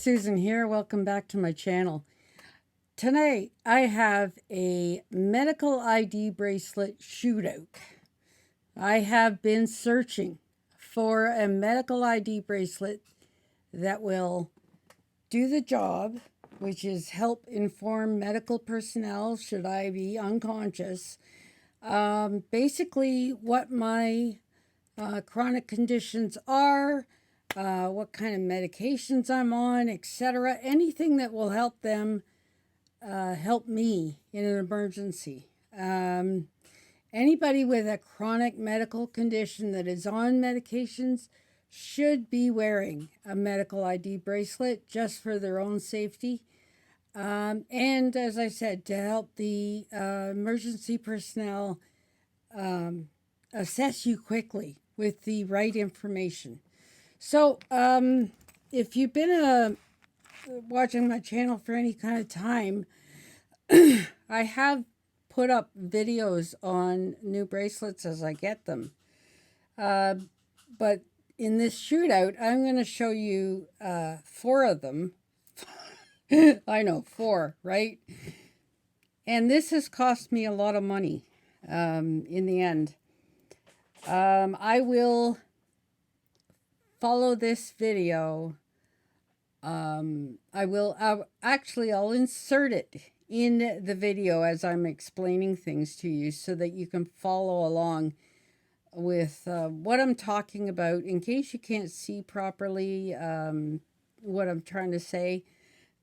Susan here. Welcome back to my channel. Tonight I have a medical ID bracelet shootout. I have been searching for a medical ID bracelet that will do the job, which is help inform medical personnel should I be unconscious. Basically what my chronic conditions are, what kind of medications I'm on, etc. Anything that will help them help me in an emergency. Anybody with a chronic medical condition that is on medications should be wearing a medical ID bracelet just for their own safety. And as I said, to help the emergency personnel assess you quickly with the right information. So, if you've been watching my channel for any kind of time, I have put up videos on new bracelets as I get them. But in this shootout, I'm going to show you 4 of them. I know, 4, right? And this has cost me a lot of money in the end. I will follow this video. I'll insert it in the video as I'm explaining things to you so that you can follow along with what I'm talking about in case you can't see properly what I'm trying to say.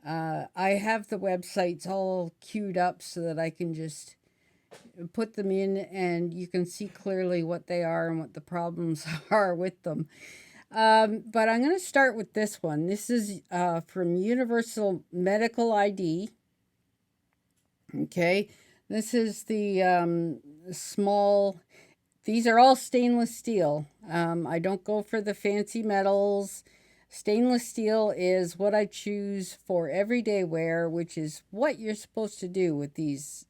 I have the websites all queued up so that I can just put them in and you can see clearly what they are and what the problems are with them. But I'm going to start with this one. This is from Universal Medical ID. Okay, this is the small. These are all stainless steel. I don't go for the fancy metals. Stainless steel is what I choose for everyday wear, which is what you're supposed to do with these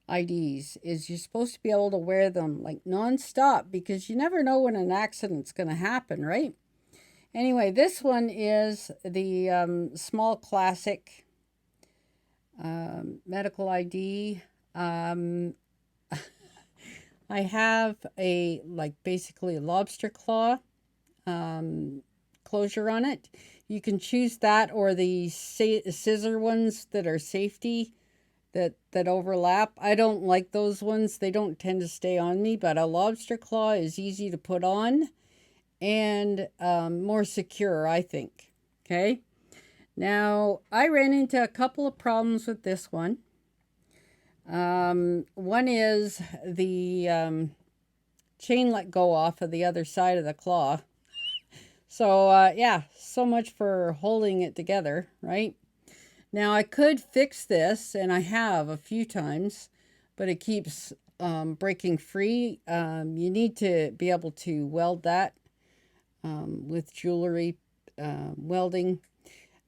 IDs, is you're supposed to be able to wear them like non-stop because you never know when an accident's going to happen, right? Anyway, this one is the small classic medical ID. I have basically a lobster claw closure on it. You can choose that or the scissor ones that are safety that overlap. I don't like those ones. They don't tend to stay on me, but a lobster claw is easy to put on and more secure, I think. Okay. Now, I ran into a couple of problems with this one. One is the chain let go off of the other side of the claw. So, yeah, so much for holding it together, right? Now, I could fix this, and I have a few times, but it keeps breaking free. You need to be able to weld that with jewelry welding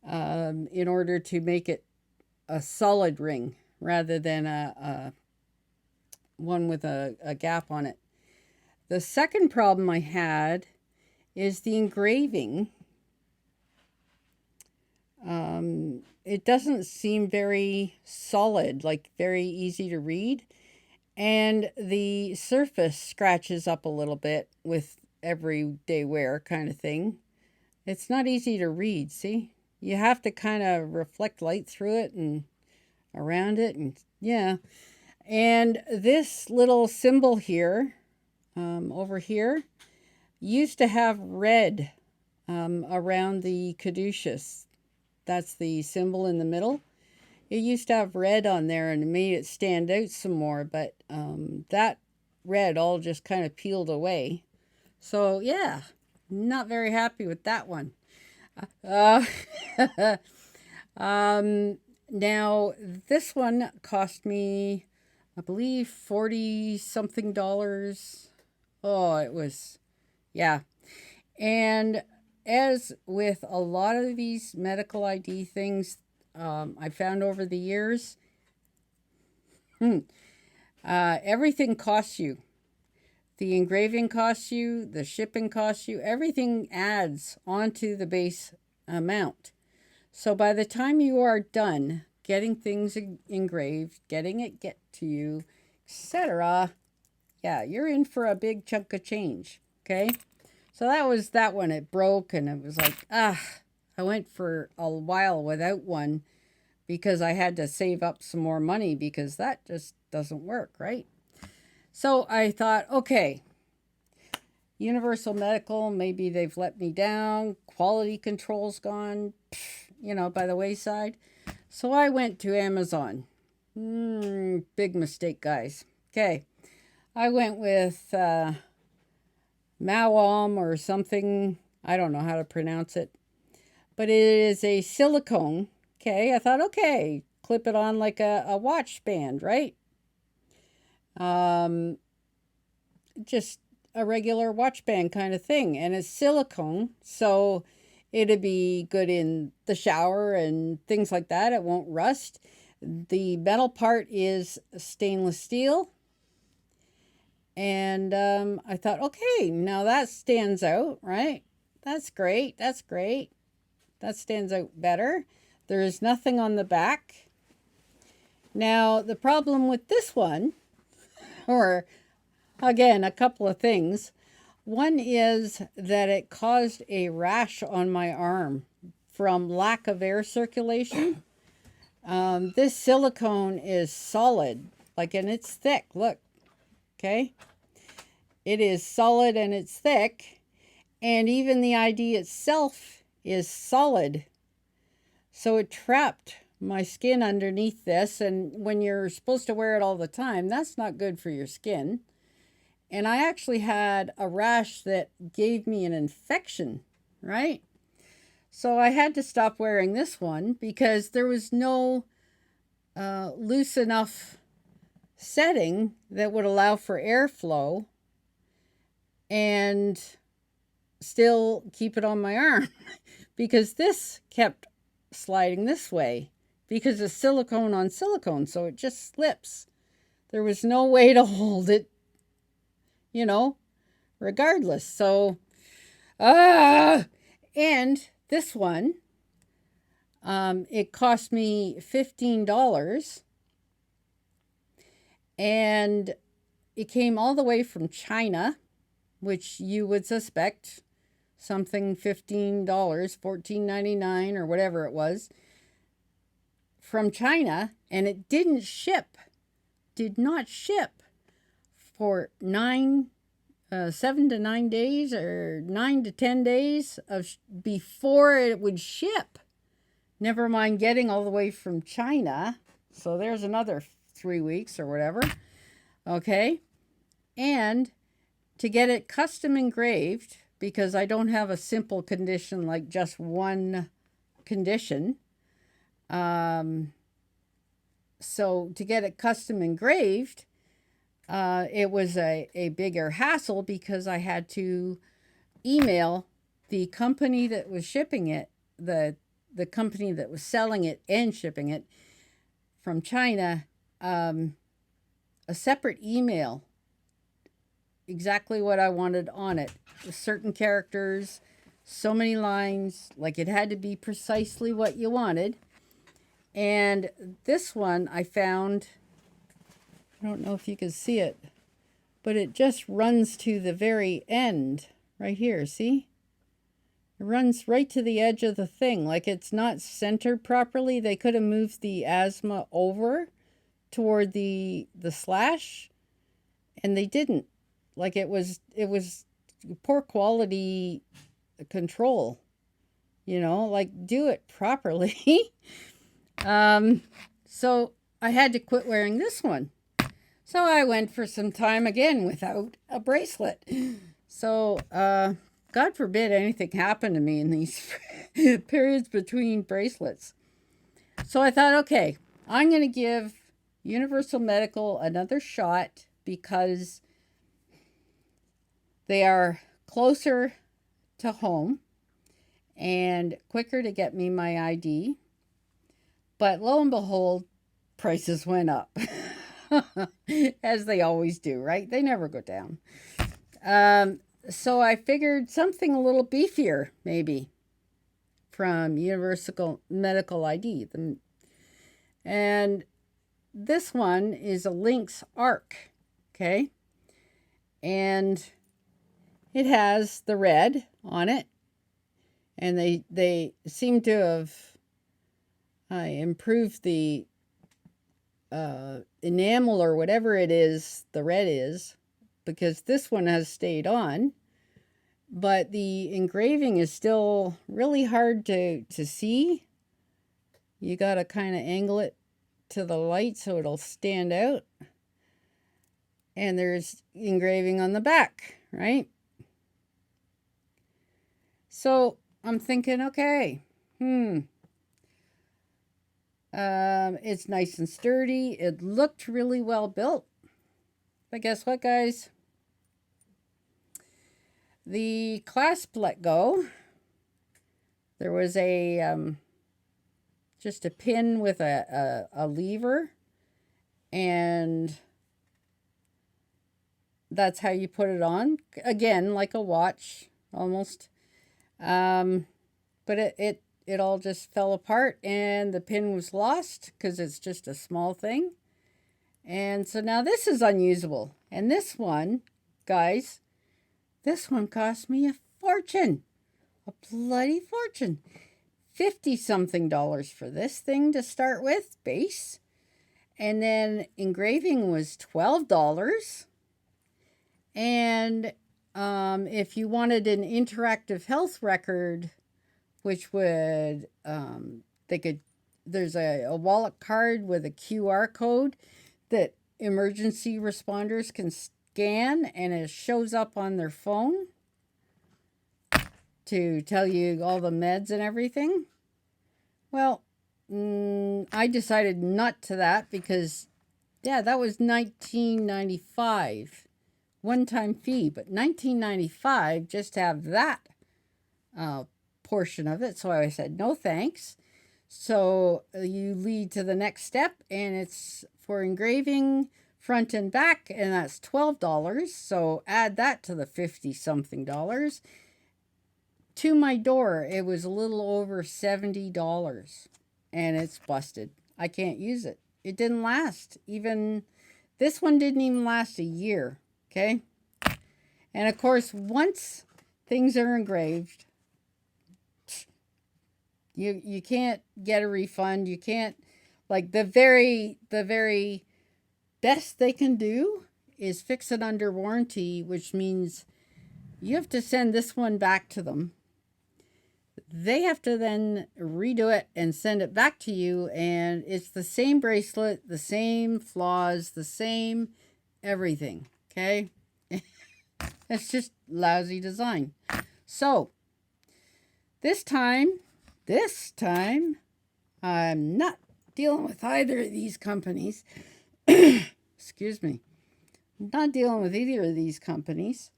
in order to make it a solid ring rather than a one with a gap on it. The second problem I had is the engraving. It doesn't seem very solid, like very easy to read. And the surface scratches up a little bit with everyday wear kind of thing. It's not easy to read, see? You have to kind of reflect light through it and around it, and yeah. And this little symbol here, over here, used to have red around the caduceus. That's the symbol in the middle. It used to have red on there and it made it stand out some more, but that red all just kind of peeled away. So yeah, not very happy with that one. Now this one cost me, I believe, $40 something. Oh, it was, yeah. And as with a lot of these medical ID things, I found over the years, everything costs you. The engraving costs you, the shipping costs you, everything adds onto the base amount. So by the time you are done getting things engraved, getting it get to you, etc., yeah, you're in for a big chunk of change. Okay? So that was that one. It broke and it was like, I went for a while without one because I had to save up some more money because that just doesn't work, right? So I thought, okay, Universal Medical, maybe they've let me down. Quality control's gone, by the wayside. So I went to Amazon. Big mistake, guys. Okay. I went with Mowom or something. I don't know how to pronounce it. But it is a silicone. Okay. I thought, okay, clip it on like a watch band, right? Just a regular watch band kind of thing. And it's silicone. So it'd be good in the shower and things like that. It won't rust. The metal part is stainless steel. And I thought, okay, now that stands out, right? That's great. That's great. That stands out better. There is nothing on the back. Now, the problem with this one, or again, a couple of things. One is that it caused a rash on my arm from lack of air circulation. This silicone is solid, and it's thick. Look, okay? It is solid and it's thick, and even the ID itself is solid. So it trapped my skin underneath this, and when you're supposed to wear it all the time, that's not good for your skin. And I actually had a rash that gave me an infection, right? So I had to stop wearing this one because there was no loose enough setting that would allow for airflow and still keep it on my arm because this kept sliding this way because it's silicone on silicone, so it just slips. There was no way to hold it, regardless. So, and this one, it cost me $15, and it came all the way from China, which you would suspect something $15, $14.99 or whatever it was, from China, and it did not ship for 7 to 9 days or 9 to 10 days before it would ship. Never mind getting all the way from China. So there's another 3 weeks or whatever. Okay. And to get it custom engraved, because I don't have a simple condition like just one condition. So to get it custom engraved, it was a bigger hassle because I had to email the company that was shipping it, the company that was selling it and shipping it from China, a separate email, exactly what I wanted on it. Certain characters, so many lines, like it had to be precisely what you wanted. And this one I found, I don't know if you can see it, but it just runs to the very end right here. See? It runs right to the edge of the thing. Like it's not centered properly. They could have moved the asthma over toward the slash, and they didn't. Like it was poor quality control. Like do it properly. So I had to quit wearing this one. So I went for some time again without a bracelet. So, God forbid anything happened to me in these periods between bracelets. So I thought, okay, I'm going to give Universal Medical another shot because they are closer to home and quicker to get me my ID. But lo and behold, prices went up. As they always do, right? They never go down. So I figured something a little beefier, maybe, from Universal Medical ID. And this one is a Lynx Arc, okay? And it has the red on it. And they seem to have improved the enamel or whatever it is, the red is, because this one has stayed on. But the engraving is still really hard to see. You got to kind of angle it to the light so it'll stand out. And there's engraving on the back, right? So I'm thinking, okay, it's nice and sturdy. It looked really well built. But guess what, guys? The clasp let go. There was a just a pin with a lever, and that's how you put it on. Again, like a watch almost. But it all just fell apart, and the pin was lost because it's just a small thing. And so now this is unusable. And this one, guys, this one cost me a fortune. A bloody fortune. $50-something for this thing to start with, base. And then engraving was $12. And if you wanted an interactive health record, which would, there's a wallet card with a QR code that emergency responders can scan, and it shows up on their phone to tell you all the meds and everything. Well, I decided not to that because, yeah, that was $19.95. One-time fee, but $19.95 just to have that portion of it. So I said, no thanks. So you lead to the next step, and it's for engraving front and back, and that's $12. So add that to the $50-something. To my door, it was a little over $70, and it's busted. I can't use it. It didn't last. Even this one didn't even last a year. Okay. And of course, once things are engraved, you can't get a refund. You can't, like, the very best they can do is fix it under warranty, which means you have to send this one back to them. They have to then redo it and send it back to you, and it's the same bracelet, the same flaws, the same everything. Okay? It's just lousy design. So, this time, I'm not dealing with either of these companies. Excuse me. I'm not dealing with either of these companies.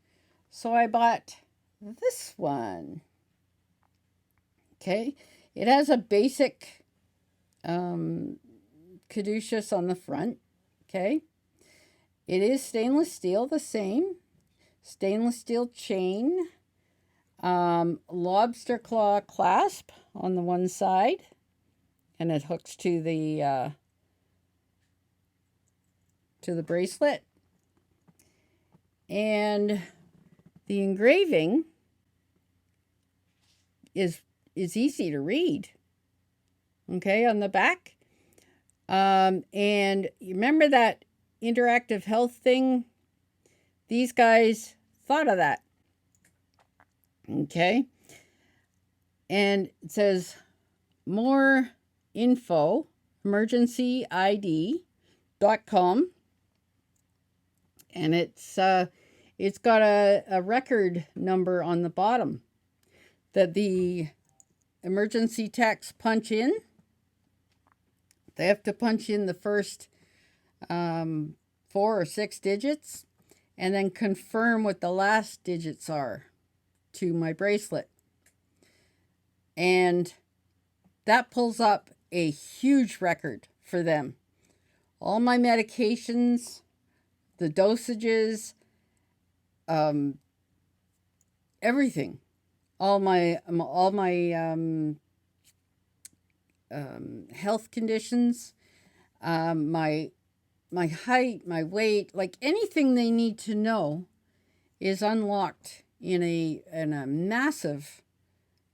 So I bought this one. Okay. It has a basic caduceus on the front. Okay. It is stainless steel, the same. Stainless steel chain. Lobster claw clasp on the one side. And it hooks to the bracelet. And the engraving is easy to read. Okay, on the back. And you remember that interactive health thing? These guys thought of that. Okay. And it says more info, emergencyid.com. And it's got a record number on the bottom that the emergency techs punch in. They have to punch in the first 4 or 6 digits and then confirm what the last digits are to my bracelet. And that pulls up a huge record for them. All my medications, the dosages, everything. All my health conditions, my height, my weight, like anything they need to know is unlocked in a massive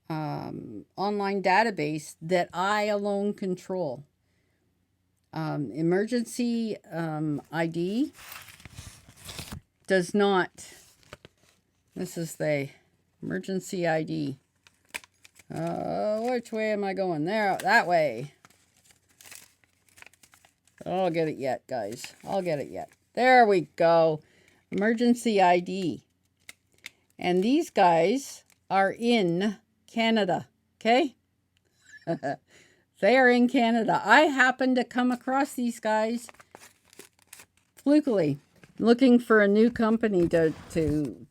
online database that I alone control. Emergency ID does not. This is the emergency ID. Which way am I going? There, that way. I'll get it yet, guys. I'll get it yet. There we go. Emergency ID. And these guys are in Canada, okay? They are in Canada. I happened to come across these guys flukily, looking for a new company to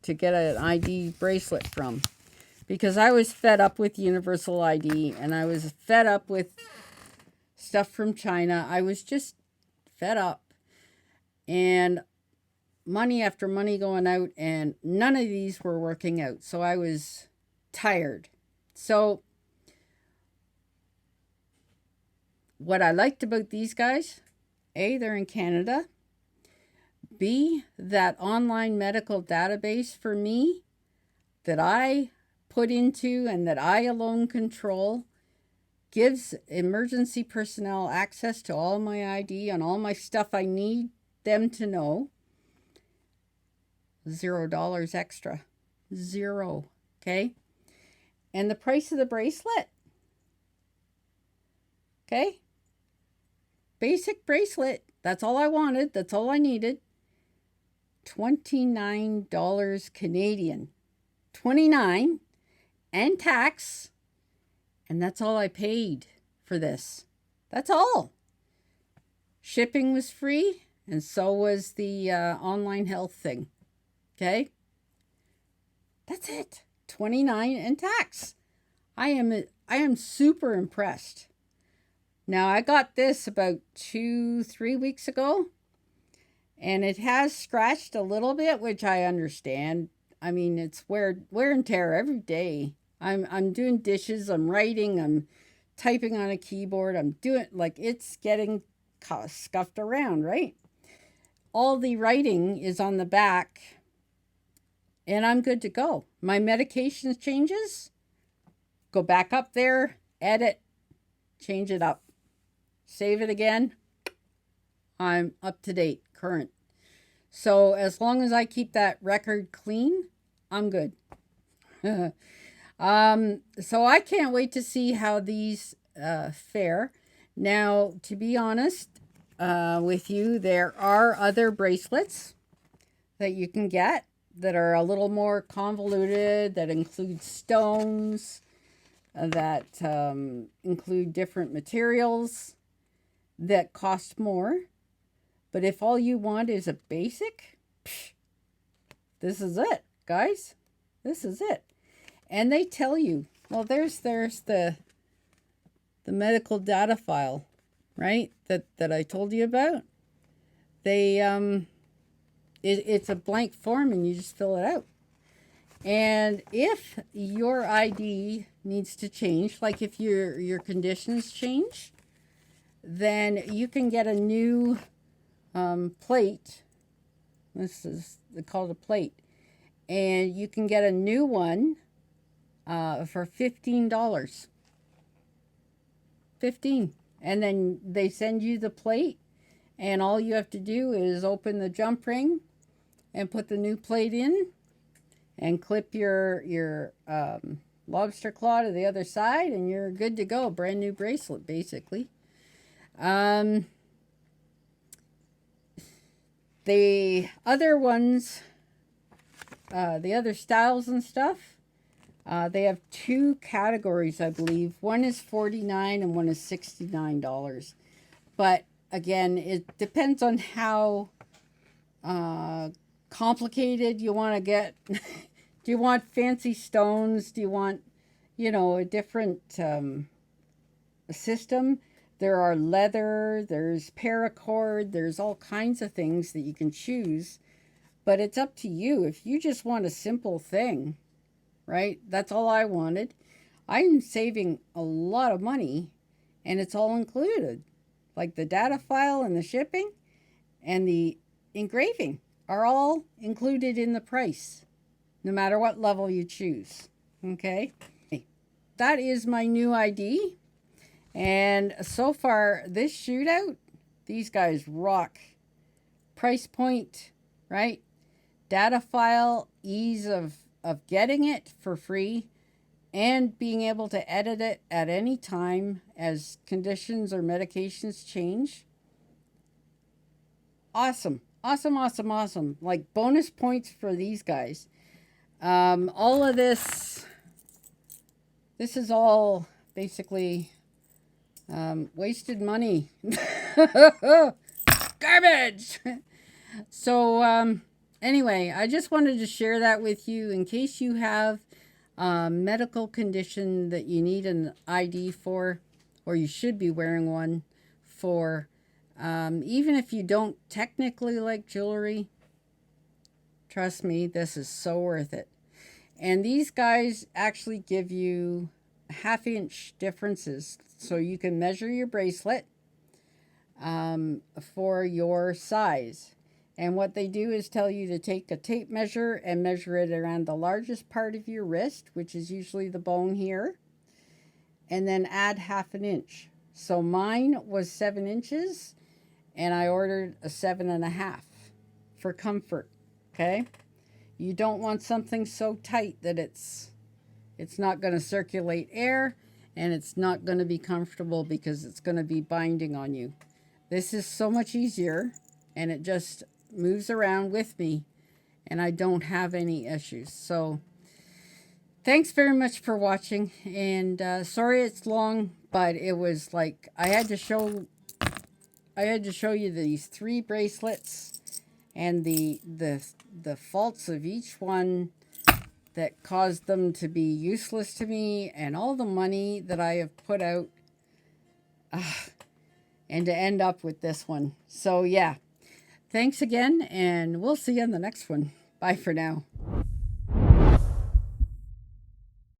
get an ID bracelet from. Because I was fed up with Universal ID, and I was fed up with stuff from China. I was just fed up. And money after money going out, and none of these were working out. So I was tired. So what I liked about these guys, A, they're in Canada. B, that online medical database for me that I put into and that I alone control gives emergency personnel access to all my ID and all my stuff I need them to know. $0 extra. Zero. Okay? And the price of the bracelet. Okay? Basic bracelet. That's all I wanted. That's all I needed. $29 Canadian. 29 and tax. And that's all I paid for this. That's all. Shipping was free, and so was the online health thing. Okay? That's it. 29 and tax. I am super impressed. Now, I got this about 2-3 weeks ago, and it has scratched a little bit, which I understand. I mean, it's wear and tear every day. I'm doing dishes, I'm writing, I'm typing on a keyboard, I'm doing, like, it's getting scuffed around, right? All the writing is on the back, and I'm good to go. My medications changes, go back up there, edit, change it up, save it again. I'm up to date, current. So as long as I keep that record clean, I'm good. So I can't wait to see how these fare. Now, to be honest with you, there are other bracelets that you can get that are a little more convoluted, that include stones, that include different materials that cost more. But if all you want is a basic, this is it, guys. This is it. And they tell you, well, there's the medical data file, right? That I told you about. They it's a blank form and you just fill it out. And if your ID needs to change, like if your conditions change, then you can get a new plate. This is called a plate. And you can get a new one for $15. 15. And then they send you the plate, and all you have to do is open the jump ring and put the new plate in and clip your lobster claw to the other side, and you're good to go. Brand new bracelet, basically. The other ones, the other styles and stuff, they have two categories, I believe. One is $49 and one is $69. But again, it depends on how complicated you want to get. Do you want fancy stones? Do you want, a different system? There are leather, there's paracord, there's all kinds of things that you can choose. But it's up to you. If you just want a simple thing, right? That's all I wanted. I'm saving a lot of money, and it's all included. Like the data file and the shipping and the engraving are all included in the price, no matter what level you choose. Okay? That is my new ID. And so far, this shootout, these guys rock. Price point, right? Data file, ease of getting it for free, and being able to edit it at any time as conditions or medications change. Awesome. Awesome, awesome, awesome. Like bonus points for these guys. All of this is all basically wasted money. Garbage! So, anyway, I just wanted to share that with you in case you have a medical condition that you need an ID for, or you should be wearing one for. Even if you don't technically like jewelry, trust me, this is so worth it. And these guys actually give you 1/2 inch differences, so you can measure your bracelet for your size. And what they do is tell you to take a tape measure and measure it around the largest part of your wrist, which is usually the bone here, and then add 1/2 inch. So mine was 7 inches, and I ordered a 7.5 for comfort. Okay, you don't want something so tight that it's not going to circulate air, and it's not going to be comfortable because it's going to be binding on you. This is so much easier, and it just moves around with me, and I don't have any issues. So thanks very much for watching, and sorry it's long, but it was like I had to show you these 3 bracelets and the faults of each one that caused them to be useless to me, and all the money that I have put out, and to end up with this one. So yeah, thanks again, and we'll see you on the next one. Bye for now.